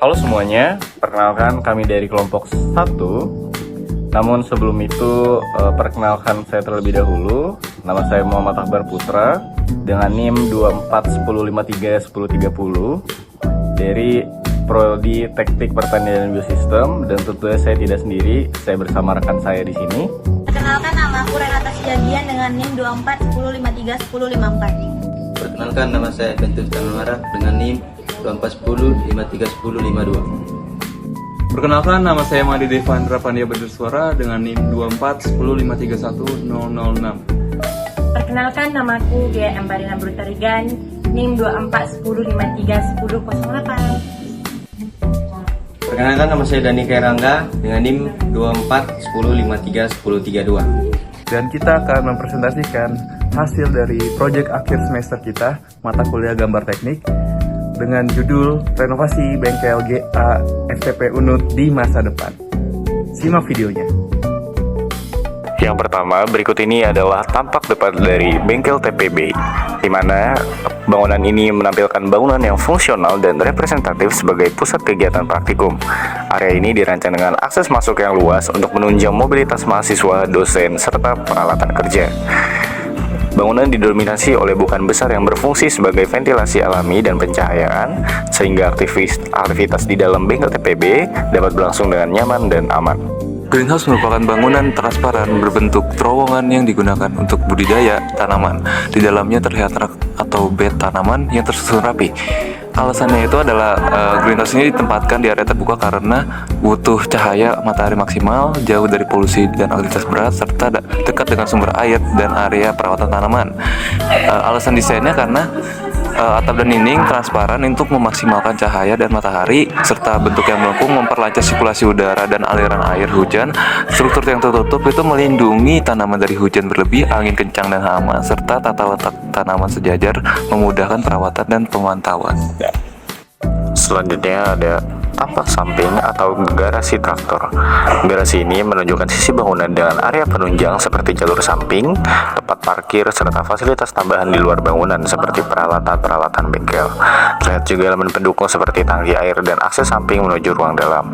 Halo semuanya, perkenalkan kami dari kelompok 1. Namun sebelum itu, perkenalkan saya terlebih dahulu. Nama saya Muhammad Akbar Putra dengan NIM 2410531030 dari Prodi Teknik Pertanian dan Biosistem, dan tentunya saya tidak sendiri, saya bersama rekan saya di sini. Perkenalkan, nama aku Renata Sijandian dengan NIM 2410531054. Perkenalkan, nama saya Bentuk Tanumara dengan NIM 2410531052. Perkenalkan, nama saya Madi Devandra Pandia Bersuara dengan NIM 2410531006. Perkenalkan, namaku Gia Embarina Brutarigan, NIM 2410531008. Perkenalkan, nama saya Dani Kairangga dengan NIM 2410531032. Dan kita akan mempresentasikan hasil dari proyek akhir semester kita, mata kuliah gambar teknik, dengan judul Renovasi Bengkel GA FTP Unut di Masa Depan. Simak videonya. Yang pertama, berikut ini adalah tampak depan dari bengkel TPB, di mana bangunan ini menampilkan bangunan yang fungsional dan representatif sebagai pusat kegiatan praktikum. Area ini dirancang dengan akses masuk yang luas untuk menunjang mobilitas mahasiswa, dosen, serta peralatan kerja. Bangunan didominasi oleh bukan besar yang berfungsi sebagai ventilasi alami dan pencahayaan, sehingga aktivitas di dalam bengkel TPB dapat berlangsung dengan nyaman dan aman. Greenhouse merupakan bangunan transparan berbentuk terowongan yang digunakan untuk budidaya tanaman. Di dalamnya terlihat rak atau bed tanaman yang tersusun rapi. Alasannya itu adalah greenhouse ini ditempatkan di area terbuka karena butuh cahaya matahari maksimal, jauh dari polusi dan aktivitas berat, serta dekat dengan sumber air dan area perawatan tanaman. Alasan desainnya karena atap dan dinding transparan untuk memaksimalkan cahaya dan matahari, serta bentuk yang melengkung memperlancar sirkulasi udara dan aliran air hujan. Struktur yang tertutup itu melindungi tanaman dari hujan berlebih, angin kencang dan hama, serta tata letak tanaman sejajar memudahkan perawatan dan pemantauan. Selanjutnya ada tampak samping atau garasi traktor. Garasi ini menunjukkan sisi bangunan dengan area penunjang seperti jalur samping, tempat parkir, serta fasilitas tambahan di luar bangunan seperti peralatan-peralatan bengkel. Terlihat juga elemen pendukung seperti tangki air dan akses samping menuju ruang dalam.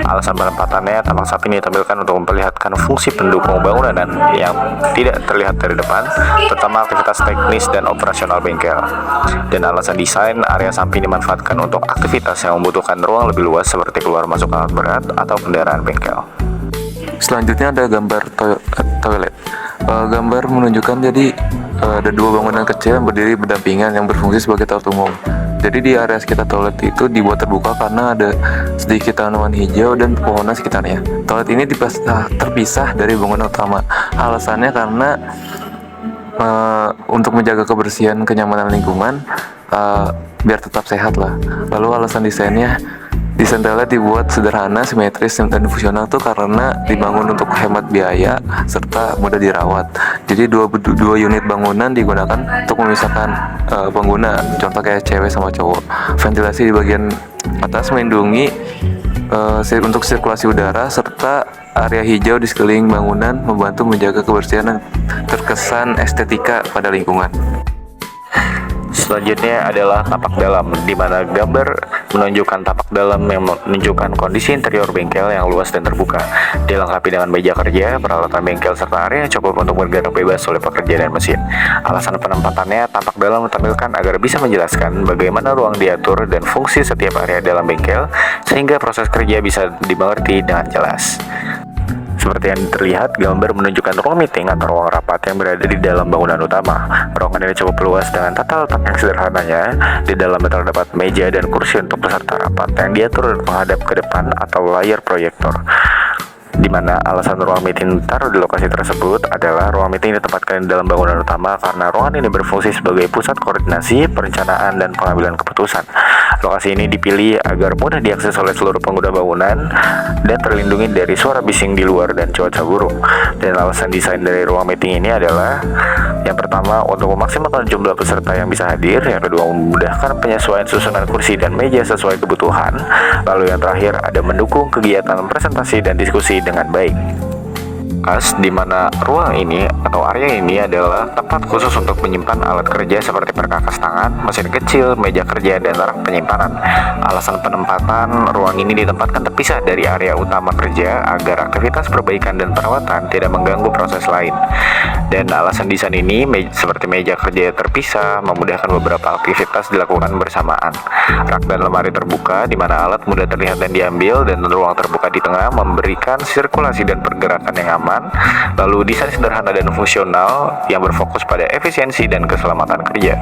Alasan penempatannya, tampak samping ditampilkan untuk memperlihatkan fungsi pendukung bangunan yang tidak terlihat dari depan, terutama aktivitas teknis dan operasional bengkel. Dan alasan desain, area samping dimanfaatkan untuk aktivitas yang membutuhkan ruang lebih luas seperti keluar masuk alat berat atau kendaraan bengkel. Selanjutnya ada gambar toilet. Gambar menunjukkan jadi ada dua bangunan kecil yang berdiri berdampingan yang berfungsi sebagai toilet umum. Jadi di area sekitar toilet itu dibuat terbuka karena ada sedikit tanaman hijau dan pepohonan sekitarnya. Toilet ini terpisah dari bangunan utama. Alasannya karena untuk menjaga kebersihan, kenyamanan lingkungan, biar tetap sehat lah. Lalu alasan desainnya, desain toilet dibuat sederhana, simetris, dan fungsional tuh karena dibangun untuk hemat biaya serta mudah dirawat. Jadi dua unit bangunan digunakan untuk memisahkan pengguna, contoh kayak cewek sama cowok. Ventilasi di bagian atas melindungi untuk sirkulasi udara, serta area hijau di sekeliling bangunan membantu menjaga kebersihan dan terkesan estetika pada lingkungan. Selanjutnya adalah tapak dalam, di mana gambar menunjukkan tapak dalam yang menunjukkan kondisi interior bengkel yang luas dan terbuka. Dilengkapi dengan meja kerja, peralatan bengkel, serta area yang cukup untuk bergerak bebas oleh pekerja dan mesin. Alasan penempatannya, tapak dalam ditampilkan agar bisa menjelaskan bagaimana ruang diatur dan fungsi setiap area dalam bengkel, sehingga proses kerja bisa dimengerti dengan jelas. Seperti yang terlihat, gambar menunjukkan ruang meeting atau ruang rapat yang berada di dalam bangunan utama. Ruangan ini cukup luas dengan tata letak yang sederhananya. Di dalamnya terdapat meja dan kursi untuk peserta rapat yang diatur dan menghadap ke depan atau layar proyektor. Di mana alasan ruang meeting ditaruh di lokasi tersebut adalah ruang meeting ditempatkan di dalam bangunan utama karena ruangan ini berfungsi sebagai pusat koordinasi, perencanaan, dan pengambilan keputusan. Lokasi ini dipilih agar mudah diakses oleh seluruh pengguna bangunan dan terlindungi dari suara bising di luar dan cuaca buruk. Dan alasan desain dari ruang meeting ini adalah yang pertama, untuk memaksimalkan jumlah peserta yang bisa hadir. Yang kedua, memudahkan penyesuaian susunan kursi dan meja sesuai kebutuhan. Lalu yang terakhir, ada mendukung kegiatan presentasi dan diskusi dengan baik. khas di mana ruang ini atau area ini adalah tempat khusus untuk menyimpan alat kerja seperti perkakas tangan, mesin kecil, meja kerja, dan rak penyimpanan. Alasan penempatan ruang ini ditempatkan terpisah dari area utama kerja agar aktivitas perbaikan dan perawatan tidak mengganggu proses lain. Dan alasan desain ini seperti meja kerja terpisah memudahkan beberapa aktivitas dilakukan bersamaan. Rak dan lemari terbuka di mana alat mudah terlihat dan diambil, dan ruang terbuka di tengah memberikan sirkulasi dan pergerakan yang aman. Lalu desain sederhana dan fungsional yang berfokus pada efisiensi dan keselamatan kerja.